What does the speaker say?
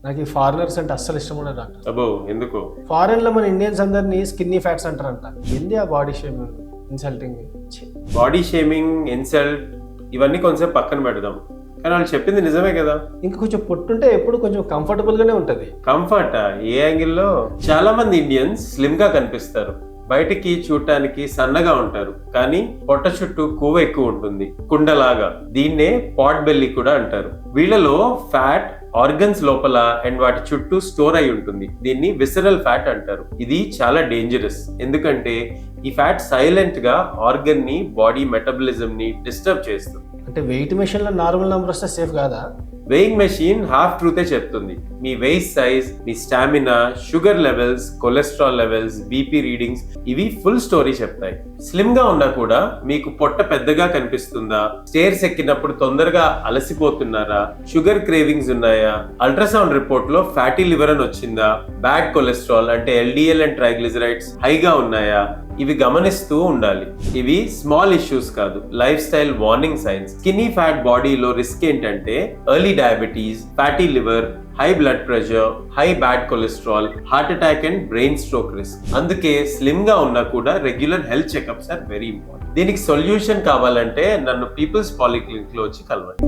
నాకు ఈ ఫారినర్స్ అంటే అస్సలు ఇష్టం ఉండదు డాక్టర్. అబ్బో, ఎందుకు? ఫారెన్ లో మన ఇండియన్స్ అందరినీ స్కిన్నీ ఫ్యాట్స్ అంటారంట. ఏంది ఆ body shame, insulting. Body shaming, insult ఇవన్నీ కొంచెం పక్కన పెడదాం, కానీ వాళ్ళు చెప్పింది నిజమే కదా. ఇంకా కొంచెం పొట్టుంటే ఎప్పుడు కొంచెం కంఫర్టబుల్ గానే ఉంటది. కంఫర్ట్ ఏ యాంగిల్లో? చాలా మంది ఇండియన్స్ స్లిమ్ గా కనిపిస్తారు, బయటికి చూడటానికి సన్నగా ఉంటారు, కానీ పొట్ట చుట్టూ కొవ్వు ఎక్కువ ఉంటుంది, కుండలాగా. దీన్నే పాట్ బెల్లీ కూడా అంటారు. వీళ్ళలో ఫ్యాట్ ఆర్గన్స్ లోపల అండ్ వాటి చుట్టూ స్టోర్ అయి ఉంటుంది. దీన్ని విసరల్ ఫ్యాట్ అంటారు. ఇది చాలా డేంజరస్, ఎందుకంటే ఈ ఫ్యాట్ సైలెంట్ గా ఆర్గన్ ని, బాడీ మెటబాలిజం ని డిస్టర్బ్ చేస్తుంది. అంటే వెయిట్ మెషిన్ లో నార్మల్ నెంబర్ వస్తే సేఫ్ కాదా? వెయింగ్ మెషిన్ హాఫ్ ట్రూతే చెప్తుంది. మీ వెయిట్ సైజ్, మీ stamina, sugar levels, cholesterol levels, BP readings ఇవి ఫుల్ స్టోరీ చెప్తాయి. స్లిమ్ గా ఉన్నా కూడా మీకు పొట్ట పెద్దగా కనిపిస్తుందా, స్టేర్స్ ఎక్కినప్పుడు తొందరగా అలసిపోతున్నారా, షుగర్ క్రేవింగ్స్ ఉన్నాయా, అల్ట్రాసౌండ్ రిపోర్ట్ లో ఫ్యాటీ లివర్ అని వచ్చిందా, బ్యాడ్ కొలెస్ట్రాల్ అంటే ఎల్డిఎల్ అండ్ ట్రైగ్లిజరైడ్స్ హైగా ఉన్నాయా, ఇవి గమనిస్తూ ఉండాలి. ఇవి స్మాల్ ఇష్యూస్ కాదు, life style warning signs. Skinny fat బాడీలో రిస్క్ ఏంటంటే early diabetes, fatty liver, high blood pressure, high bad cholesterol, heart attack and brain stroke risk. అందుకే స్లిమ్ గా ఉన్నా కూడా regular health checkups are very important. దీనికి solution కావాలంటే నన్ను peoples polyclinic లో వచ్చి కలవండి.